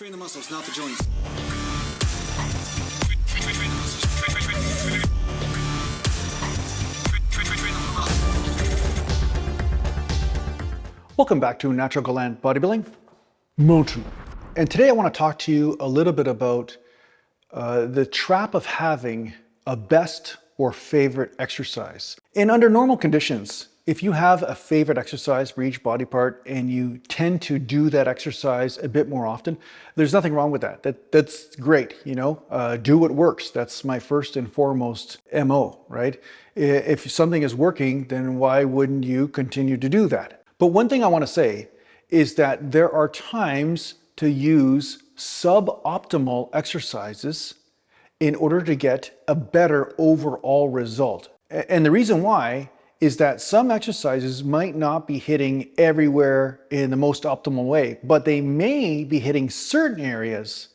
Train the muscles, not the joints. Welcome back to Natural Gland Bodybuilding Mountain. And today I want to talk to you a little bit about the trap of having a best or favorite exercise. And under normal conditions, if you have a favorite exercise for each body part and you tend to do that exercise a bit more often, there's nothing wrong with that. That's great, you know, do what works. That's my first and foremost MO, right? If something is working, then why wouldn't you continue to do that? But one thing I want to say is that there are times to use suboptimal exercises in order to get a better overall result. And the reason why is that some exercises might not be hitting everywhere in the most optimal way, but they may be hitting certain areas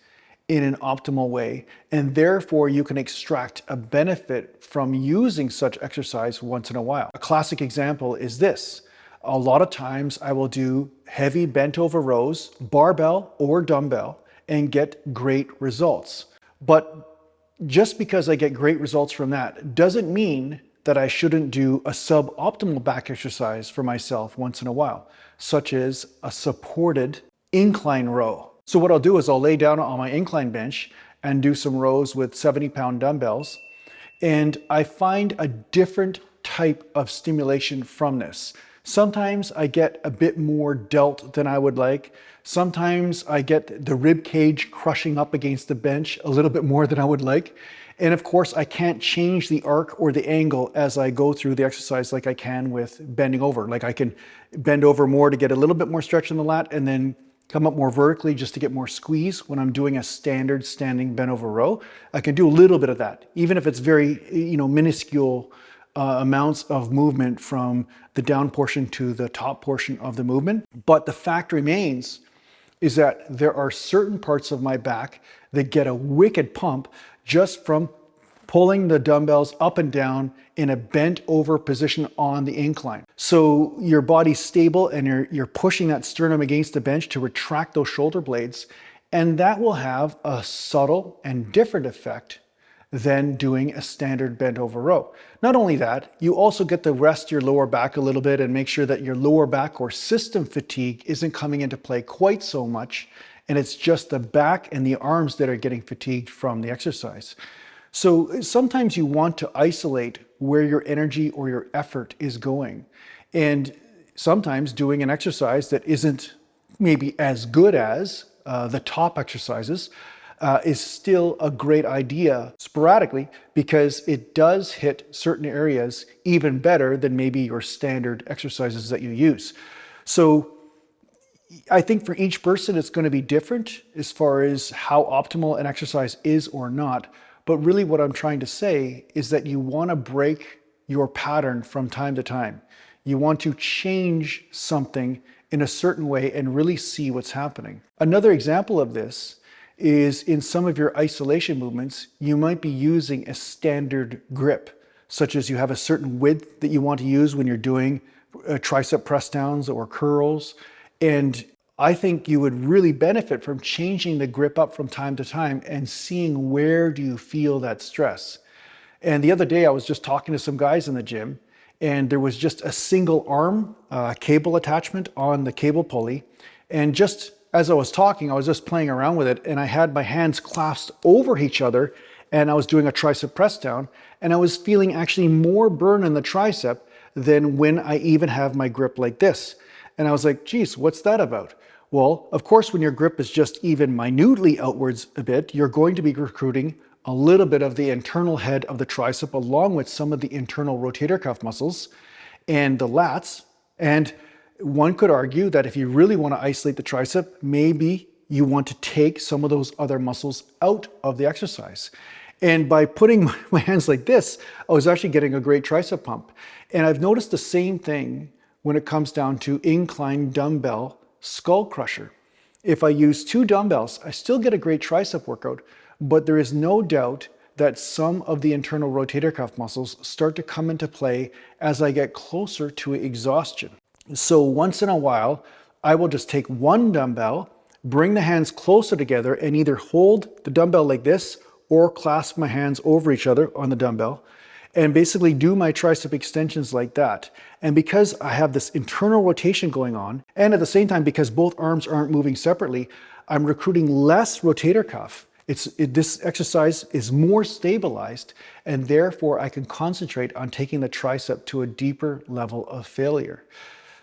in an optimal way, and therefore you can extract a benefit from using such exercise once in a while. A classic example is this. A lot of times I will do heavy bent over rows, barbell or dumbbell, and get great results. But just because I get great results from that doesn't mean that I shouldn't do a suboptimal back exercise for myself once in a while, such as a supported incline row. So what I'll do is I'll lay down on my incline bench and do some rows with 70-pound dumbbells, and I find a different type of stimulation from this. Sometimes I get a bit more delt than I would like. Sometimes I get the rib cage crushing up against the bench a little bit more than I would like. And of course, I can't change the arc or the angle as I go through the exercise like I can with bending over. Like I can bend over more to get a little bit more stretch in the lat and then come up more vertically just to get more squeeze when I'm doing a standard standing bent over row. I can do a little bit of that, even if it's very, minuscule amounts of movement from the down portion to the top portion of the movement. But the fact remains is that there are certain parts of my back that get a wicked pump just from pulling the dumbbells up and down in a bent over position on the incline. So your body's stable and you're pushing that sternum against the bench to retract those shoulder blades, and that will have a subtle and different effect than doing a standard bent over row. Not only that, you also get to rest your lower back a little bit and make sure that your lower back or system fatigue isn't coming into play quite so much, and it's just the back and the arms that are getting fatigued from the exercise. So sometimes you want to isolate where your energy or your effort is going. And sometimes doing an exercise that isn't maybe as good as the top exercises is still a great idea sporadically, because it does hit certain areas even better than maybe your standard exercises that you use. So I think for each person, it's going to be different as far as how optimal an exercise is or not. But really what I'm trying to say is that you want to break your pattern from time to time. You want to change something in a certain way and really see what's happening. Another example of this is in some of your isolation movements, you might be using a standard grip, such as you have a certain width that you want to use when you're doing tricep press downs or curls. And I think you would really benefit from changing the grip up from time to time and seeing where do you feel that stress. And the other day I was just talking to some guys in the gym, and there was just a single arm cable attachment on the cable pulley. And just as I was talking, I was just playing around with it, and I had my hands clasped over each other, and I was doing a tricep press down, and I was feeling actually more burn in the tricep than when I even have my grip like this. And I was like, geez, what's that about? Well, of course, when your grip is just even minutely outwards a bit, you're going to be recruiting a little bit of the internal head of the tricep along with some of the internal rotator cuff muscles and the lats. And one could argue that if you really want to isolate the tricep, maybe you want to take some of those other muscles out of the exercise. And by putting my hands like this, I was actually getting a great tricep pump. And I've noticed the same thing when it comes down to incline dumbbell skull crusher. If I use 2 dumbbells, I still get a great tricep workout, but there is no doubt that some of the internal rotator cuff muscles start to come into play as I get closer to exhaustion. So once in a while, I will just take 1 dumbbell bring the hands closer together and either hold the dumbbell like this or clasp my hands over each other on the dumbbell and basically do my tricep extensions like that. And because I have this internal rotation going on, and at the same time, because both arms aren't moving separately, I'm recruiting less rotator cuff. This exercise is more stabilized, and therefore I can concentrate on taking the tricep to a deeper level of failure.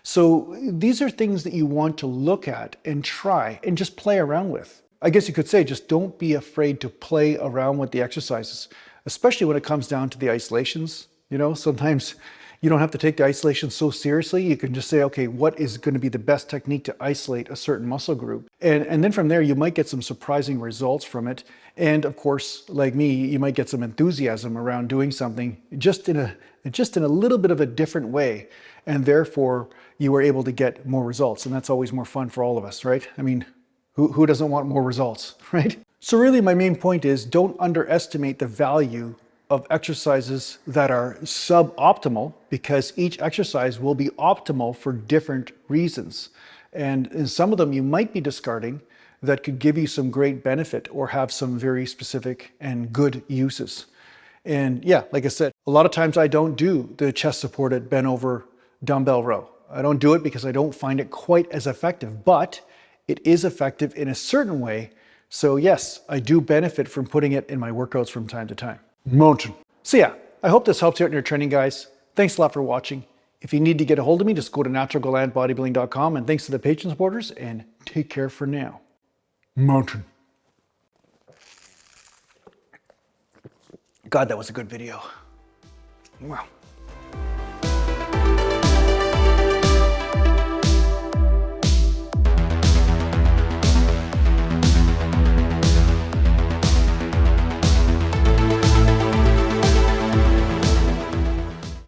So these are things that you want to look at and try and just play around with. I guess you could say just don't be afraid to play around with the exercises, especially when it comes down to the isolations. You know, sometimes you don't have to take the isolation so seriously. You can just say, okay, what is going to be the best technique to isolate a certain muscle group? And then from there, you might get some surprising results from it. And of course, like me, you might get some enthusiasm around doing something just in a little bit of a different way. And therefore, you were able to get more results. And that's always more fun for all of us, right? I mean, who doesn't want more results, right? So really, my main point is don't underestimate the value of exercises that are suboptimal, because each exercise will be optimal for different reasons. And in some of them you might be discarding that could give you some great benefit or have some very specific and good uses. And yeah, like I said, a lot of times I don't do the chest supported bent over dumbbell row. I don't do it because I don't find it quite as effective, but it is effective in a certain way. So yes, I do benefit from putting it in my workouts from time to time. Mountain. So yeah, I hope this helps you out in your training, guys. Thanks a lot for watching. If you need to get a hold of me, just go to naturalglandbodybuilding.com, and thanks to the Patreon supporters, and take care for now. Mountain. God, that was a good video. Wow.